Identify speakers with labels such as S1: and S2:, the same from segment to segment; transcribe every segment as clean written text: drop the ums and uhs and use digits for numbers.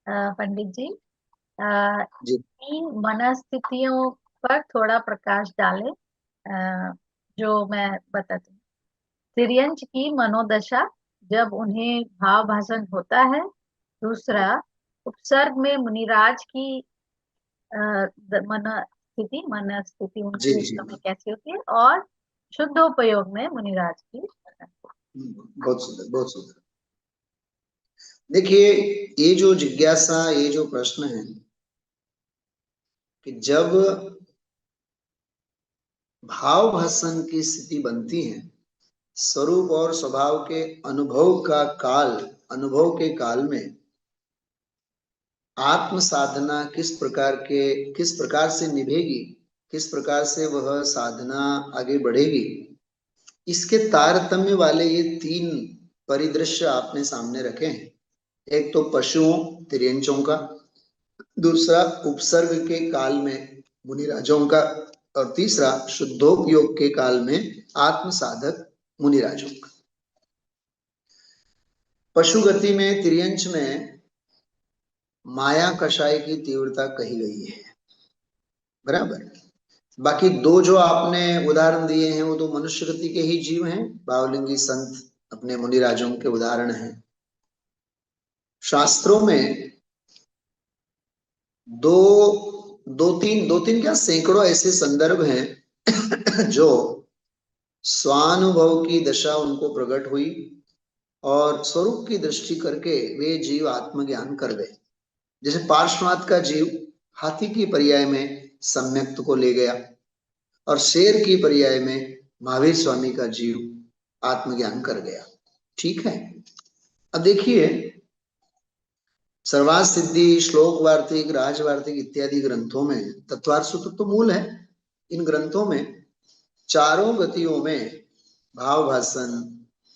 S1: पंडित जी, अ,
S2: जी
S1: इन मनस्थितियों पर थोड़ा प्रकाश डालें, जो मैं बताती हूँ। तिर्यंच की मनोदशा, जब उन्हें भाव भाषण होता है। दूसरा, उपसर्ग में मुनिराज की मन स्थिति
S2: जी
S1: उनकी उस
S2: जी।
S1: समय कैसी होती है, और शुद्धोपयोग में मुनिराज की।
S2: बहुत सुंदर, बहुत सुंदर। देखिए, ये जो जिज्ञासा, ये जो प्रश्न है कि जब भाव भाषण की स्थिति बनती है, स्वरूप और स्वभाव के अनुभव का काल, अनुभव के काल में आत्म साधना किस प्रकार से निभेगी, किस प्रकार से वह साधना आगे बढ़ेगी, इसके तारतम्य वाले ये तीन परिदृश्य आपने सामने रखे हैं। एक तो पशुओं, तिर्यंचों का, दूसरा उपसर्ग के काल में मुनिराजों का, और तीसरा शुद्धोपयोग के काल में आत्म साधक मुनिराजों का। पशु गति में, तिर्यंच में माया कषाय की तीव्रता कही गई है, बराबर। बाकी दो जो आपने उदाहरण दिए हैं वो तो मनुष्य गति के ही जीव हैं, बावलिंगी संत अपने मुनिराजों के उदाहरण हैं। शास्त्रों में दो दो तीन क्या सैकड़ों ऐसे संदर्भ हैं जो स्वानुभव की दशा उनको प्रकट हुई और स्वरूप की दृष्टि करके वे जीव आत्मज्ञान कर गए। जैसे पार्श्वनाथ का जीव हाथी की पर्याय में सम्यक्त को ले गया, और शेर की पर्याय में महावीर स्वामी का जीव आत्मज्ञान कर गया। ठीक है। अब देखिए, सर्वार्थ सिद्धि, श्लोक वार्तिक, राज वार्तिक इत्यादि ग्रंथों में तत्वार्थ सूत्र तो मूल है। इन ग्रंथों में चारों गतियों में भाव भाषण,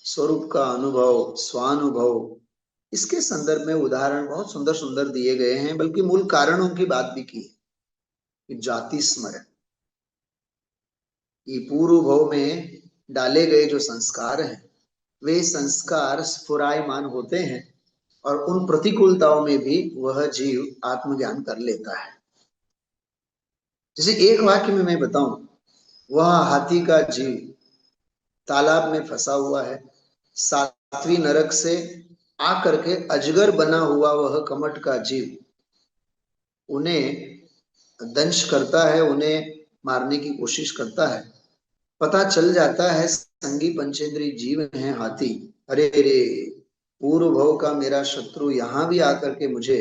S2: स्वरूप का अनुभव, स्वानुभव, इसके संदर्भ में उदाहरण बहुत सुंदर सुंदर दिए गए हैं। बल्कि मूल कारणों की बात भी की कि जाति स्मरण, ये पूर्व भव में डाले गए जो संस्कार हैं, वे संस्कार स्फुरायमान होते हैं और उन प्रतिकूलताओं में भी वह जीव आत्मज्ञान कर लेता है। जैसे एक वाक्य में मैं बताऊं, वह हाथी का जीव तालाब में फंसा हुआ है, सातवीं नरक से आकर के अजगर बना हुआ वह कमट का जीव उन्हें दंश करता है, उन्हें मारने की कोशिश करता है। पता चल जाता है संगी पंचेंद्री जीव है हाथी, अरे रे, पूर्व भव का मेरा शत्रु यहाँ भी आकर के मुझे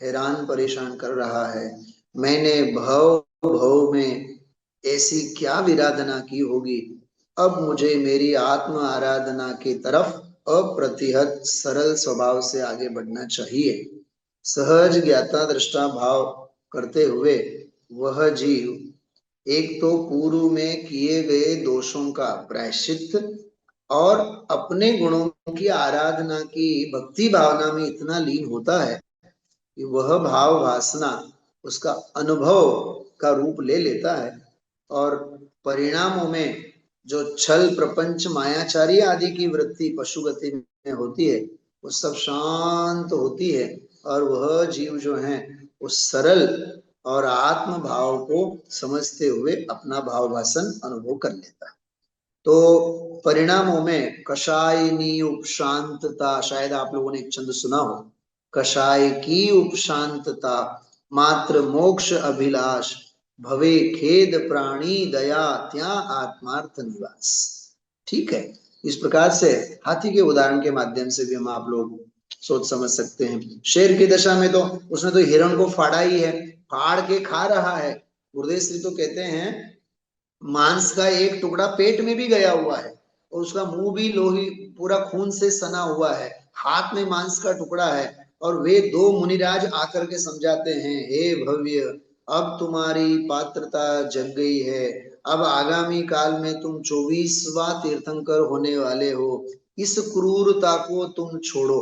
S2: हैरान परेशान कर रहा है। मैंने भव भव में ऐसी क्या विराधना की होगी, अब मुझे मेरी आत्म आराधना की तरफ अप्रतिहत सरल स्वभाव से आगे बढ़ना चाहिए। सहज ज्ञाता दृष्टा भाव करते हुए वह जीव एक तो पूर्व में किए गए दोषों का प्रायश्चित और अपने गुणों की आराधना की भक्ति भावना में इतना लीन होता है कि वह भाव वासना उसका अनुभव का रूप ले लेता है, और परिणामों में जो छल प्रपंच मायाचारी आदि की वृत्ति पशुगति में होती है वो सब शांत होती है, और वह जीव जो है उस सरल और आत्म भाव को समझते हुए अपना भाव भाषण अनुभव कर लेता है। तो परिणामों में कषायनी उपशांतता, शायद आप लोगों ने एक छंद सुना हो, कषाय की उपशांतता मात्र मोक्ष अभिलाष, भवे खेद प्राणी दया त्या आत्मार्थ निवास। ठीक है। इस प्रकार से हाथी के उदाहरण के माध्यम से भी हम आप लोग सोच समझ सकते हैं। शेर की दशा में तो उसने तो हिरण को फाड़ा ही है, फाड़ के खा रहा है। गुरुदेव श्री तो कहते हैं मांस का एक टुकड़ा पेट में भी गया हुआ है और उसका मुंह भी लोही पूरा खून से सना हुआ है, हाथ में मांस का टुकड़ा है, और वे दो मुनिराज आकर के समझाते हैं, हे भव्य, अब तुम्हारी पात्रता जग गई है, अब आगामी काल में तुम 24वां तीर्थंकर होने वाले हो, इस क्रूरता को तुम छोड़ो।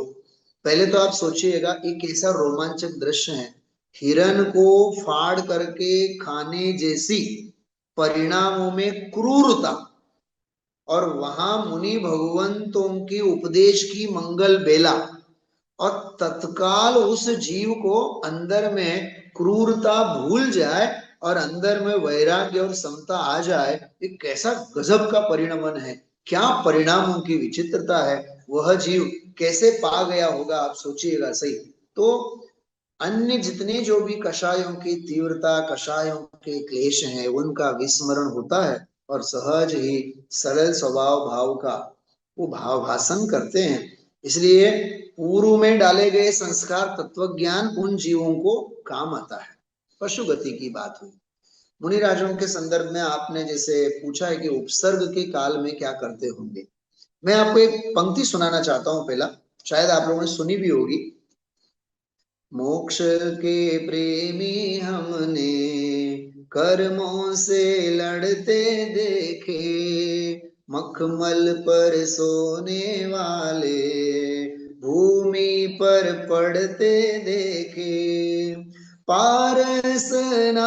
S2: पहले तो आप सोचिएगा एक ऐसा रोमांचक दृश्य है, हिरण को फाड़ करके खाने जैसी परिणामों में क्रूरता, और वहां मुनि भगवंतों की उपदेश की मंगल बेला, और तत्काल उस जीव को अंदर में क्रूरता भूल जाए और अंदर में वैराग्य और समता आ जाए, ये कैसा गजब का परिणमन है, क्या परिणामों की विचित्रता है। वह जीव कैसे पा गया होगा, आप सोचिएगा सही। तो अन्य जितने जो भी कषायों की तीव्रता, कषायों के क्लेश हैं, उनका विस्मरण होता है और सहज ही सरल स्वभाव भाव का वो भाव भाषण करते हैं। इसलिए पूर्व में डाले गए संस्कार तत्व ज्ञान उन जीवों को काम आता है। पशु गति की बात हुई। मुनिराजों के संदर्भ में आपने जैसे पूछा है कि उपसर्ग के काल में क्या करते होंगे, मैं आपको एक पंक्ति सुनाना चाहता हूं पहला, शायद आप लोगों ने सुनी भी होगी। मोक्ष के प्रेमी हमने कर्मों से लड़ते देखे, मखमल पर सोने वाले भूमि पर पड़ते देखे, पारसनाथ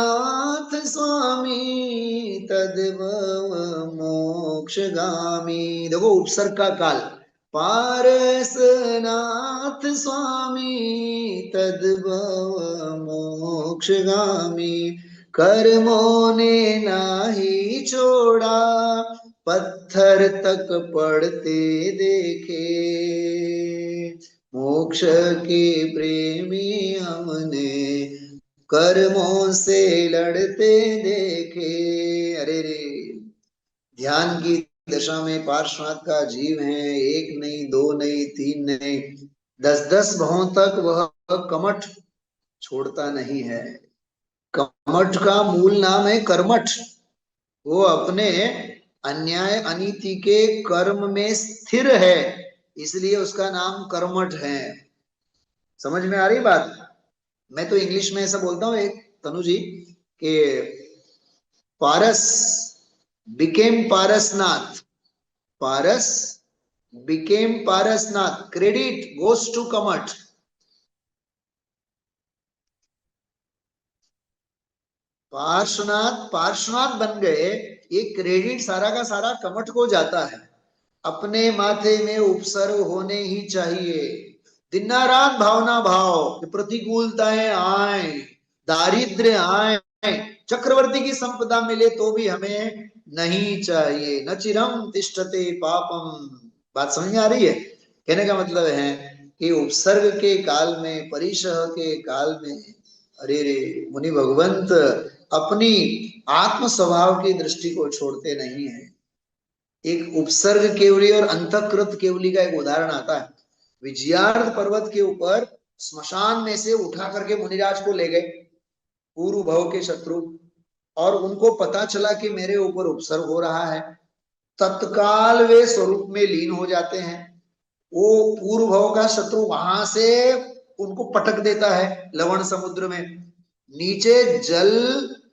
S2: स्वामी तद्भव मोक्षगामी। देखो उपसर्ग का काल, पारसनाथ स्वामी तद्भव मोक्षगामी, कर्मों ने नाही छोड़ा पत्थर तक पड़ते देखे, मोक्ष के प्रेमी हमने कर्मों से लड़ते देखे। अरे रे, ध्यान की दशा में पार्श्वनाथ का जीव है, एक नहीं, दो नहीं, तीन नहीं, 10-10 भवों तक वह कमठ छोड़ता नहीं है। कमठ का मूल नाम है कर्मठ। वो अपने अन्याय अनीति के कर्म में स्थिर है, इसलिए उसका नाम कर्मठ है। समझ में आ रही बात। मैं तो इंग्लिश में ऐसा बोलता हूँ एक, तनु जी, कि Paras became Parasnath, Paras became Parasnath, credit goes to Kamath. Parshvanath Parshvanath बन गए, ये क्रेडिट सारा का सारा कमठ को जाता है। अपने माथे में उपसर्ग होने ही चाहिए। दिन रात भावना भाव, प्रतिकूलताएं आए, दारिद्र्य आए, चक्रवर्ती की संपदा मिले तो भी हमें नहीं चाहिए। न चिरम तिष्ठते पापम। बात समझ में आ रही है। कहने का मतलब है कि उपसर्ग के काल में, परिसह के काल में, अरे रे, मुनि भगवंत अपनी आत्म स्वभाव की दृष्टि को छोड़ते नहीं है। एक उपसर्ग केवली और अंतकृत केवली का एक उदाहरण आता है। विजयार्थ पर्वत के ऊपर स्मशान में से उठा करके मुनिराज को ले गए पूर्व भव के शत्रु, और उनको पता चला कि मेरे ऊपर उपसर्ग हो रहा है। तत्काल वे स्वरूप में लीन हो जाते हैं। वो पूर्व भव का शत्रु वहां से उनको पटक देता है लवण समुद्र में। नीचे जल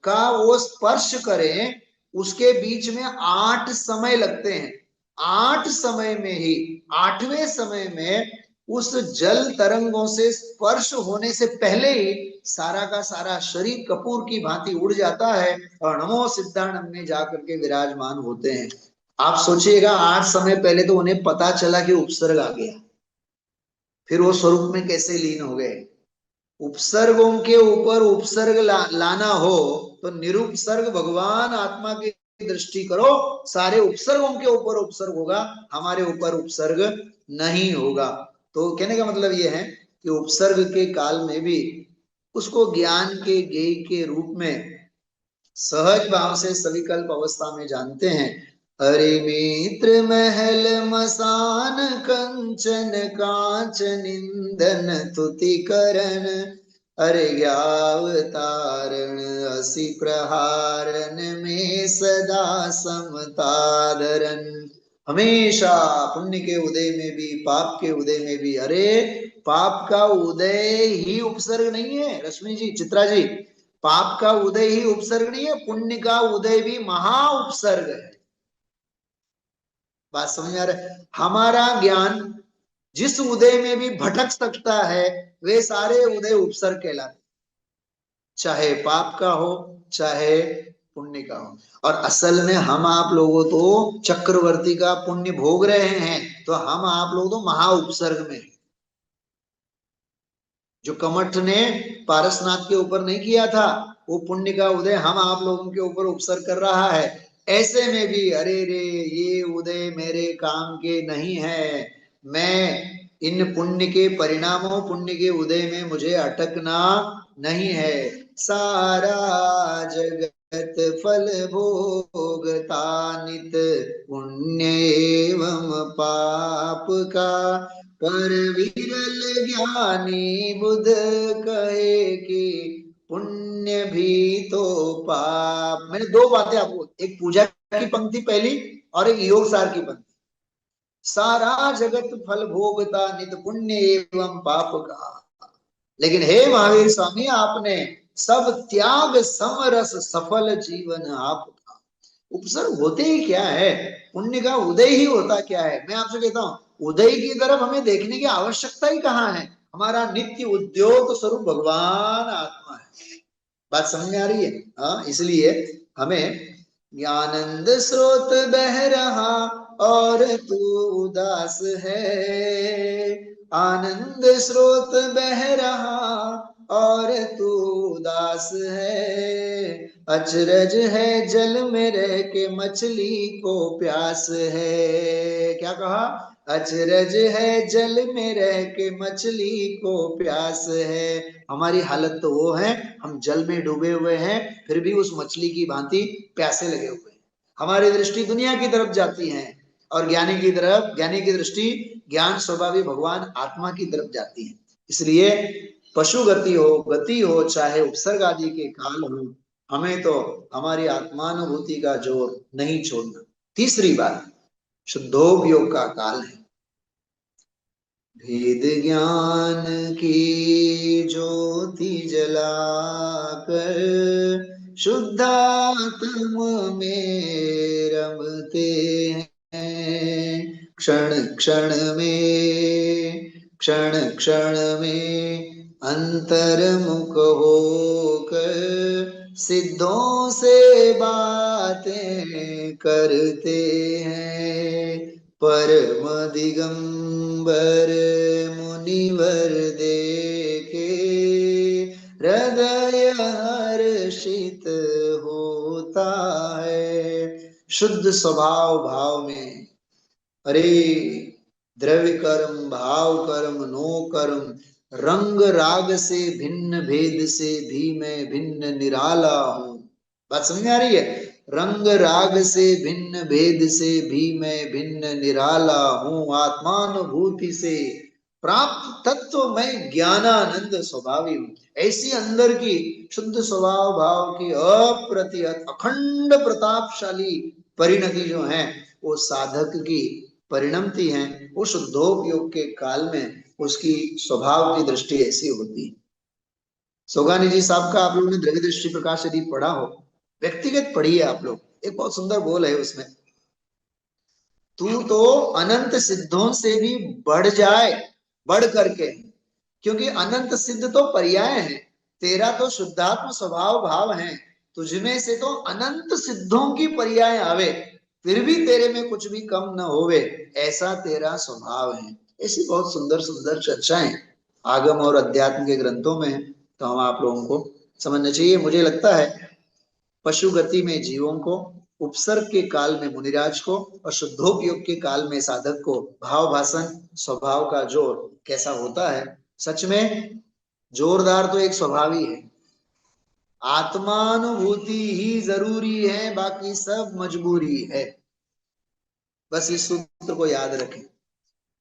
S2: का वो स्पर्श करें, उसके बीच में 8 समय लगते हैं। 8 समय में ही, 8वें समय में उस जल तरंगों से स्पर्श होने से पहले ही सारा का सारा शरीर कपूर की भांति उड़ जाता है और नमो सिद्धाणम में जाकर के विराजमान होते हैं। आप सोचिएगा, 8 समय पहले तो उन्हें पता चला कि उपसर्ग आ गया, फिर वो स्वरूप में कैसे लीन हो गए। उपसर्गों के ऊपर उपसर्ग लाना हो तो निरुपसर्ग भगवान आत्मा की दृष्टि करो, सारे उपसर्गों के ऊपर उपसर्ग होगा, हमारे ऊपर उपसर्ग नहीं होगा। तो कहने का मतलब यह है कि उपसर्ग के काल में भी उसको ज्ञान के गेय के रूप में सहज भाव से सविकल्प अवस्था में जानते हैं। अरे मित्र महल मसान कंचन कांच निंदन तुति करण, अरे ज्ञावतारण असि प्रहारन में सदा समतादरन। हमेशा पुण्य के उदय में भी पाप के उदय में भी, अरे पाप का उदय ही उपसर्ग नहीं है रश्मि जी, चित्रा जी, पाप का उदय ही उपसर्ग नहीं है, पुण्य का उदय भी महा उपसर्ग है। बात समझ आ रहा है। हमारा ज्ञान जिस उदय में भी भटक सकता है, वे सारे उदय उपसर्ग कहलाते, चाहे पाप का हो चाहे पुण्य का हो। और असल में हम आप लोगों तो चक्रवर्ती का पुण्य भोग रहे हैं, तो हम आप लोग तो महा उपसर्ग में। जो कमठ ने पारसनाथ के ऊपर नहीं किया था, वो पुण्य का उदय हम आप लोगों के ऊपर उपसर्ग कर रहा है। ऐसे में भी अरे रे, ये उदय मेरे काम के नहीं है, मैं इन पुण्य के परिणामों, पुण्य के उदय में मुझे अटकना नहीं है। सारा जगत फल भोगता नित पुण्य एवं पाप का, पर विरल ज्ञानी बुध कहे कि पुण्य भी तो पाप। मैंने दो बातें आपको, एक पूजा की पंक्ति पहली और एक योग सार की पंक्ति। सारा जगत फल भोगता नित पुण्य एवं पाप का, लेकिन हे महावीर स्वामी, आपने सब त्याग समरस सफल जीवन आपका। उपसर्ग होते ही क्या है, पुण्य का उदय ही होता क्या है। मैं आपसे कहता हूं, उदय की तरफ हमें देखने की आवश्यकता ही कहाँ है। हमारा नित्य उद्योग स्वरूप भगवान आत्मा है। बात समझ में आ रही है? हाँ, इसलिए हमें ज्ञानंद स्रोत बह रहा और तू उदास है, आनंद स्रोत बह रहा और तू उदास है, अचरज है जल में रह के मछली को प्यास है। क्या कहा? अचरज है जल में रह के मछली को प्यास है। हमारी हालत तो वो है, हम जल में डूबे हुए हैं, फिर भी उस मछली की भांति प्यासे लगे हुए हैं। हमारी दृष्टि दुनिया की तरफ जाती है और ज्ञानी की तरफ, ज्ञानी की दृष्टि ज्ञान स्वभावी भगवान आत्मा की तरफ जाती है। इसलिए पशु गति हो चाहे उपसर्ग आदि के काल हो, हमें तो हमारी आत्मानुभूति का जोर नहीं छोड़ना। तीसरी बात, शुद्धोपयोग का काल है। भेद ज्ञान की ज्योति जलाकर शुद्धात्म में रमते हैं, क्षण क्षण में, क्षण क्षण में अंतर्मुख होकर सिद्धों से बातें करते हैं। परम दिगंबर मुनिवर देखे हृदय हर्षित होता है। शुद्ध स्वभाव भाव में, अरे द्रव्य कर्म भाव कर्म नो कर्म, रंग राग से भिन्न भेद से भी मैं भिन्न निराला हूं। बात समझ में आ रही है? रंग राग से भिन्न भेद से भी मैं भिन्न निराला हूं, आत्मानुभूति से प्राप्त तत्व मैं ज्ञानानंद स्वभावी हूं। ऐसी अंदर की शुद्ध स्वभाव भाव की अप्रतिहत अखंड प्रतापशाली परिणति जो है, वो साधक की परिणमती है। वो शुद्धोपयोग के काल में उसकी स्वभाव की दृष्टि ऐसी होती है। सोगानी जी साहब का आप लोगों ने द्रव्य दृष्टि प्रकाश यदि पढ़ा हो, व्यक्तिगत पढ़िए आप लोग, एक बहुत सुंदर बोल है उसमें, तू तो अनंत सिद्धों से भी बढ़ जाए, बढ़ करके, क्योंकि अनंत सिद्ध तो पर्याय है, तेरा तो शुद्धात्म स्वभाव भाव है, तुझमें से तो अनंत सिद्धों की पर्याय आवे, फिर भी तेरे में कुछ भी कम न होवे, ऐसा तेरा स्वभाव है। ऐसी बहुत सुंदर सुंदर चर्चाएं आगम और अध्यात्म के ग्रंथों में है, तो हम आप लोगों को समझना चाहिए। मुझे लगता है पशु गति में जीवों को, उपसर्ग के काल में मुनिराज को और शुद्धोपयोग के काल में साधक को भाव भाषण स्वभाव का जोर कैसा होता है। सच में जोरदार तो एक स्वभाव ही है, आत्मानुभूति ही जरूरी है, बाकी सब मजबूरी है। बस इस सूत्र को याद रखें।